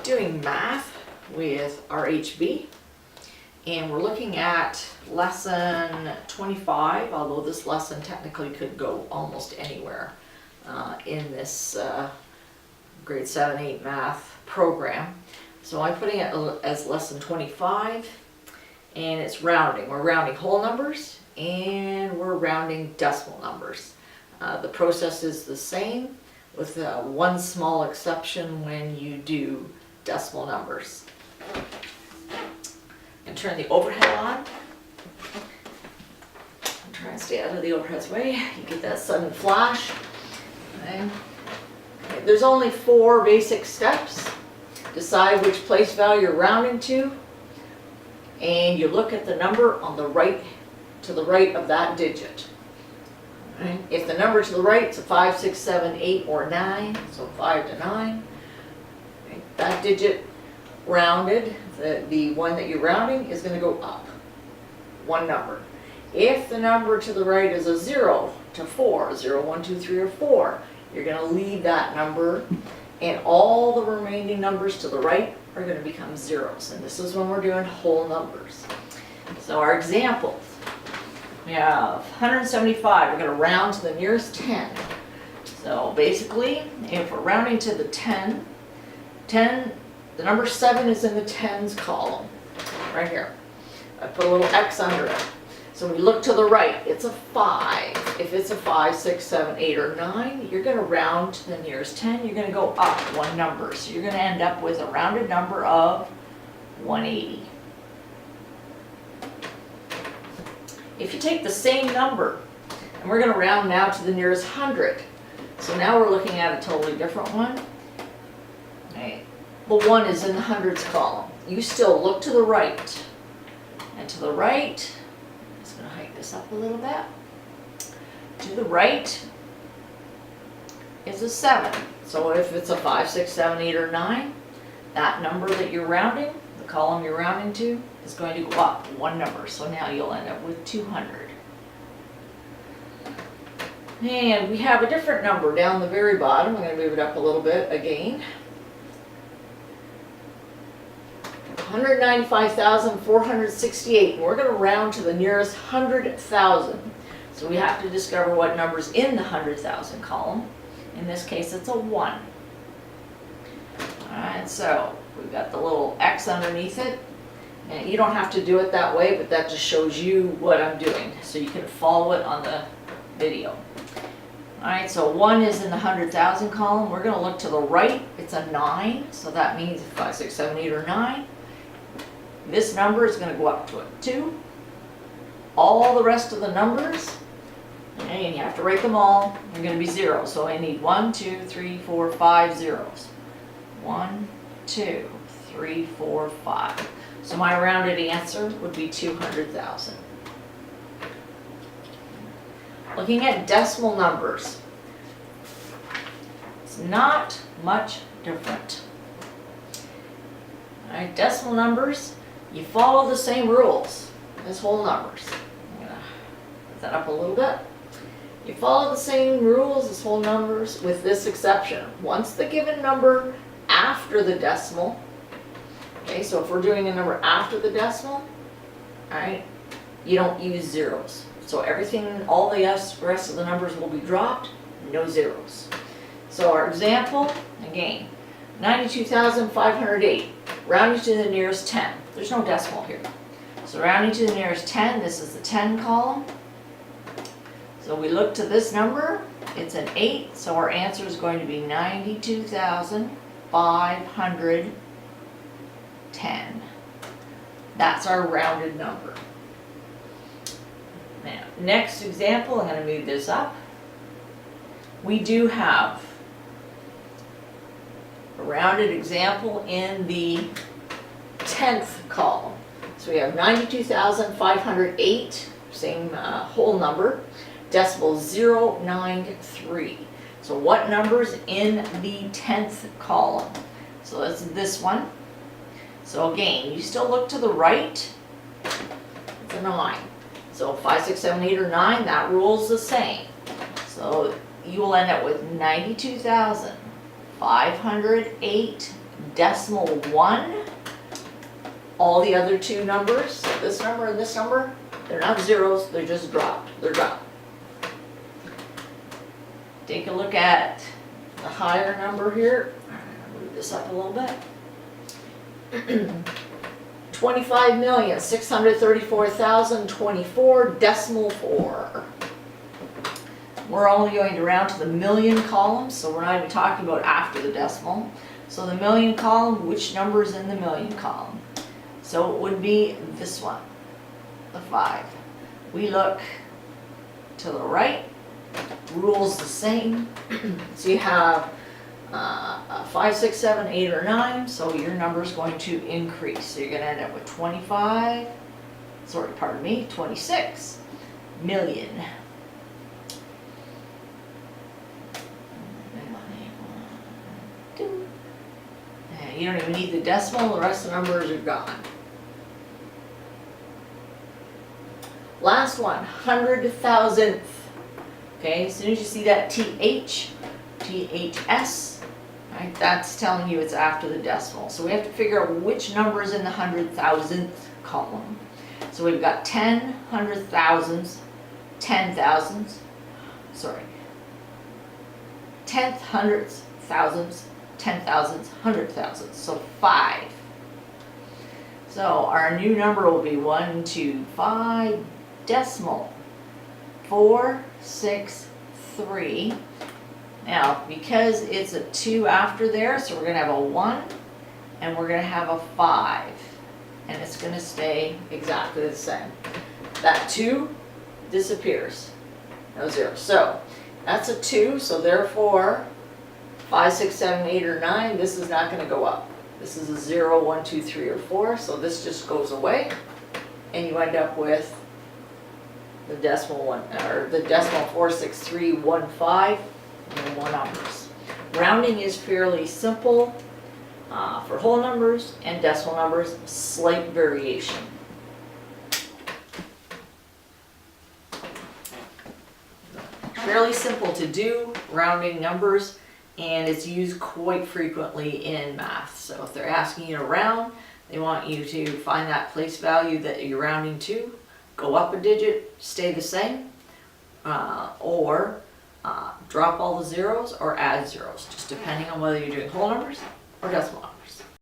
doing math with RHB, and we're looking at lesson 25, although this lesson technically could go almost anywhere in this grade 7-8 math program. So I'm putting it as lesson 25, and it's rounding. We're rounding whole numbers and we're rounding decimal numbers. The process is the same, with one small exception when you do decimal numbers. And turn the overhead on. I'm trying to stay out of the overhead's way. You get that sudden flash. Okay. There's only 4 basic steps. Decide which place value you're rounding to, and you look at the number on the right, to the right of that digit. Right. If the number to the right is a 5, 6, 7, 8, or 9, so 5 to 9, right, that digit rounded, the one that you're rounding, is going to go up one number. If the number to the right is a 0 to 4, 0, 1, 2, 3, or 4, you're going to leave that number, and all the remaining numbers to the right are going to become zeros. And this is when we're doing whole numbers. So our examples. We have 175, we're going to round to the nearest 10. So basically, if we're rounding to the 10, the number 7 is in the tens column, right here. I put a little X under it. So when you look to the right, it's a 5. If it's a 5, 6, 7, 8, or 9, you're going to round to the nearest 10. You're going to go up one number. So you're going to end up with a rounded number of 180. If you take the same number, and we're going to round now to the nearest 100. So now we're looking at a totally different one. Right. The 1 is in the hundreds column. You still look to the right. And to the right, I'm just going to hike this up a little bit. To the right is a 7. So if it's a 5, 6, 7, 8, or 9, that number that you're rounding, the column you're rounding to, is going to go up one number. So now you'll end up with 200. And we have a different number down the very bottom. I'm going to move it up a little bit again. 195,468. And we're going to round to the nearest 100,000. So we have to discover what number's in the 100,000 column. In this case, it's a 1. Alright, so we've got the little X underneath it. And you don't have to do it that way, but that just shows you what I'm doing, so you can follow it on the video. Alright, so 1 is in the 100,000 column. We're going to look to the right. It's a 9, so that means 5, 6, 7, 8, or 9. This number is going to go up to a 2. All the rest of the numbers, and you have to write them all, are going to be zeros. So I need 1, 2, 3, 4, 5 zeros. 1, 2, 3, 4, 5. So my rounded answer would be 200,000. Looking at decimal numbers, it's not much different. All right, decimal numbers, you follow the same rules as whole numbers. I'm going to put that up a little bit. You follow the same rules as whole numbers with this exception. Once the given number after the decimal, okay, so if we're doing a number after the decimal, all right, you don't use zeros. So everything, all the rest of the numbers will be dropped, no zeros. So our example, again, 92,508, rounding to the nearest 10. There's no decimal here. So rounding to the nearest 10, this is the 10 column. So we look to this number, it's an 8, so our answer is going to be 92,510. That's our rounded number. Now, next example, I'm going to move this up. We do have a rounded example in the 10th column. So we have 92,508, same whole number, decimal 093. So what number's in the 10th column? So that's this one. So again, you still look to the right. It's a 9. So 5, 6, 7, 8, or 9, that rule's the same. So you will end up with 92,508 decimal 1. All the other two numbers, so this number and this number, they're not zeros, they're just dropped. They're dropped. Take a look at the higher number here. I'll move this up a little bit. 25,634,024 decimal 4. We're only going to round to the million column, so we're not even talking about after the decimal. So the million column, which number is in the million column? So it would be this one, the 5. We look to the right, rules the same. So you have 5, 6, 7, 8, or 9, so your number is going to increase. So you're going to end up with 26 million. And you don't even need the decimal, the rest of the numbers are gone. Last one, 100,000th. Okay, as soon as you see that TH, THS, right, that's telling you it's after the decimal. So we have to figure out which number is in the 100,000th column. So we've got 10 100,000s, 10,000s, sorry, 10th, hundredths, thousands, 10,000s, 100,000s, so 5. So our new number will be 1, 2, 5, decimal 4, 6, 3. Now, because it's a 2 after there, so we're going to have a 1 and we're going to have a 5. And it's going to stay exactly the same. That 2 disappears. No 0. So that's a 2, so therefore 5, 6, 7, 8, or 9, this is not going to go up. This is a 0, 1, 2, 3, or 4, so this just goes away. And you end up with the decimal 1, or the decimal 4, 6, 3, 1, 5, and 1 numbers. Rounding is fairly simple for whole numbers and decimal numbers, slight variation. Fairly simple to do, rounding numbers, and it's used quite frequently in math. So if they're asking you to round, they want you to find that place value that you're rounding to, go up a digit, stay the same, or drop all the zeros or add zeros, just depending on whether you're doing whole numbers or decimal numbers.